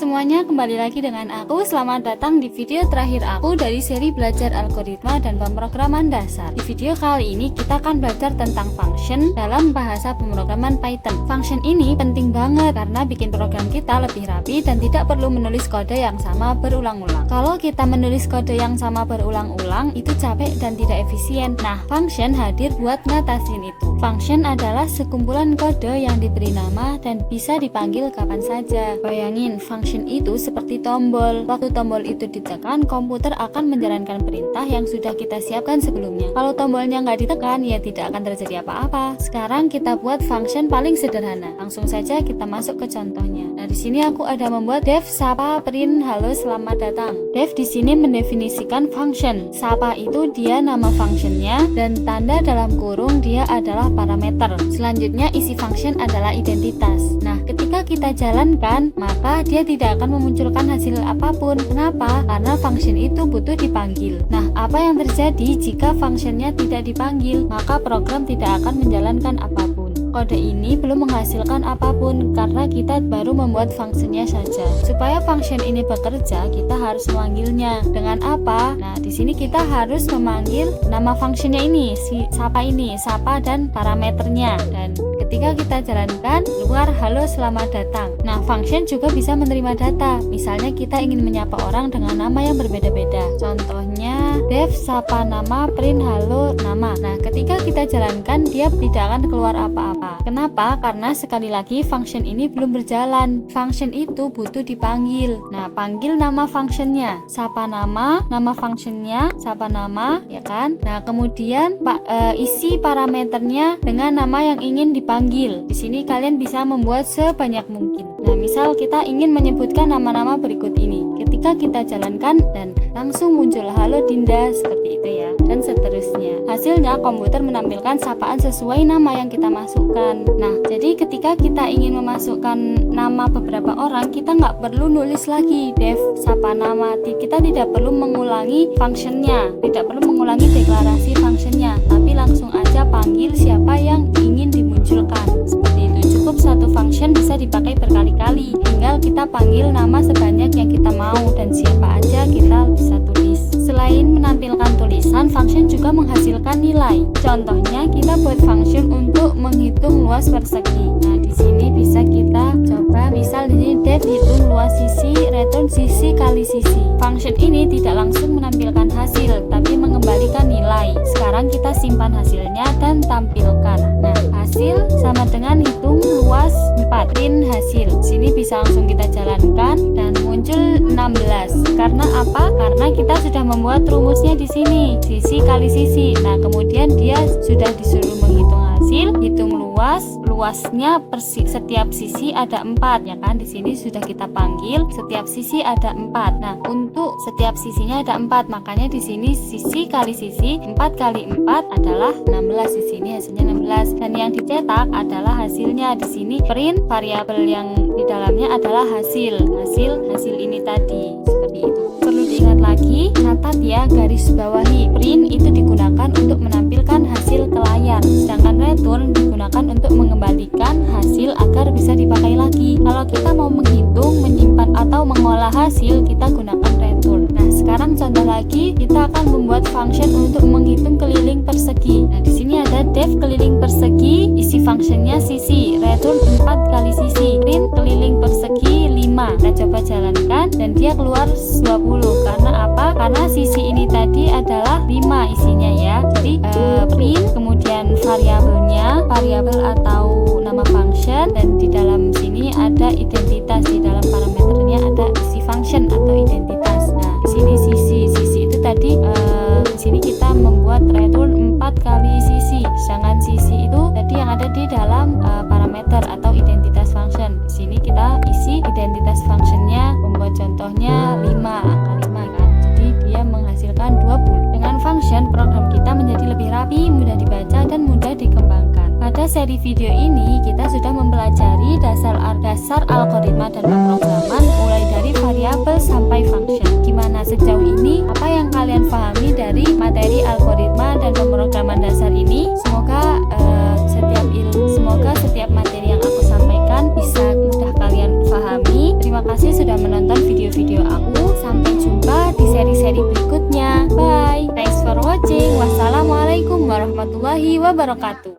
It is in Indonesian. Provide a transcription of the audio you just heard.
semuanya, kembali lagi dengan aku. Selamat datang di video terakhir aku dari seri belajar algoritma dan pemrograman dasar. Di video kali ini kita akan belajar tentang function dalam bahasa pemrograman Python. Function ini penting banget karena bikin program kita lebih rapi dan tidak perlu menulis kode yang sama berulang-ulang. Kalau kita menulis kode yang sama berulang-ulang itu capek dan tidak efisien. Nah, function hadir buat ngatasin itu. Function adalah sekumpulan kode yang diberi nama dan bisa dipanggil kapan saja. Bayangin, function itu seperti tombol. Waktu tombol itu ditekan, komputer akan menjalankan perintah yang sudah kita siapkan sebelumnya. Kalau tombolnya nggak ditekan, ya tidak akan terjadi apa-apa. Sekarang kita buat function paling sederhana. Langsung saja kita masuk ke contohnya. Nah, di sini aku ada membuat def sapa print halo selamat datang. Def di sini mendefinisikan function. Sapa itu dia nama functionnya dan tanda dalam kurung dia adalah parameter. Selanjutnya isi function adalah identitas. Nah, ketika kita jalankan, maka dia tidak akan memunculkan hasil apapun. Kenapa? Karena function itu butuh dipanggil. Nah, apa yang terjadi jika functionnya tidak dipanggil? Maka program tidak akan menjalankan apapun. Kode ini belum menghasilkan apapun karena kita baru membuat fungsinya saja. Supaya function ini bekerja, kita harus memanggilnya. Dengan apa? Nah, di sini kita harus memanggil nama fungsinya ini, si sapa dan parameternya. Dan ketika kita jalankan, keluar halo selamat datang. Nah, function juga bisa menerima data. Misalnya kita ingin menyapa orang dengan nama yang berbeda-beda. Contohnya, def sapa nama print halo nama. Nah, ketika kita jalankan, dia tidak akan keluar apa-apa. Kenapa? Karena sekali lagi function ini belum berjalan. Function itu butuh dipanggil. Nah, panggil nama functionnya, sapa nama functionnya, sapa nama, ya kan? Nah, kemudian isi parameternya dengan nama yang ingin dipanggil. Di sini kalian bisa membuat sebanyak mungkin. Nah, misal kita ingin menyebutkan nama-nama berikut ini. Ketika kita jalankan dan langsung muncul halo Dinda seperti itu ya, dan seterusnya. Hasilnya komputer menampilkan sapaan sesuai nama yang kita masukkan. Nah, jadi ketika kita ingin memasukkan nama beberapa orang, kita nggak perlu nulis lagi def sapa nama. Kita tidak perlu mengulangi functionnya, tidak perlu mengulangi deklarasi functionnya, tapi langsung aja panggil siapa yang ingin dimunculkan. Seperti itu. Cukup satu function bisa dipakai berkali-kali. Tinggal kita panggil nama sebanyak yang kita mau dan siapa aja kita bisa tulis. Selain menampilkan tulisan, function juga menghasilkan nilai. Contohnya kita buat function untuk menghitung luas persegi. Nah, di sini bisa kita coba, misal di sini def hitung luas sisi, return sisi kali sisi. Function ini tidak langsung menampilkan hasil, tapi mengembalikan nilai. Sekarang kita simpan hasilnya dan tampilkan. Nah, hasil sama dengan hitung luas 4 print hasil. Sini bisa langsung kita jalankan dan muncul 16. Karena apa? Karena kita sudah membuat rumusnya di sini, sisi kali sisi. Nah, kemudian dia sudah disuruh menghitung hasil, hitung luasnya setiap sisi ada 4 ya kan. Di sini sudah kita panggil setiap sisi ada 4. Nah, untuk setiap sisinya ada 4, makanya di sini sisi kali sisi 4 kali 4 adalah 16. Di sini hasilnya 16 dan yang dicetak adalah hasilnya. Di sini print variabel yang di dalamnya adalah hasil ini tadi. Seperti itu. Perlu diingat lagi, catat ya, garis bawahi. Print itu digunakan untuk menampilkan hasil ke layar, sedangkan return digunakan untuk mengembalikan hasil agar bisa dipakai lagi. Kalau kita mau menghitung, menyimpan atau mengolah hasil, kita gunakan return. Nah, sekarang contoh lagi, kita akan membuat function untuk menghitung keliling persegi. Nah, di sini ada def keliling persegi, isi functionnya sisi, return 4 kali sisi, print keliling persegi 5. Kita coba jalankan dan dia keluar 20. Karena apa? Karena sisi ini tadi adalah 5 isinya ya. Jadi print kemudian variabel atau nama function, dan di dalam sini ada identitas, di dalam parameternya ada isi function atau identitas. Nah, di sini sisi itu tadi di sini kita membuat return 4 kali sisi. Sedangkan sisi itu tadi yang ada di dalam parameter atau identitas function. Di sini kita isi identitas functionnya, membuat contohnya 5, angka 5 kan. Jadi dia menghasilkan 20. Dengan function, program kita menjadi lebih rapi, mudah dibaca dan mudah dikembangkan. Pada seri video ini kita sudah mempelajari dasar algoritma dan pemrograman mulai dari variabel sampai function. Gimana sejauh ini? Apa yang kalian pahami dari materi algoritma dan pemrograman dasar ini? Semoga setiap materi yang aku sampaikan bisa mudah kalian pahami. Terima Terima kasih sudah menonton video-video aku. Sampai jumpa di seri-seri berikutnya. Bye. Thanks for watching. Wassalamualaikum warahmatullahi wabarakatuh.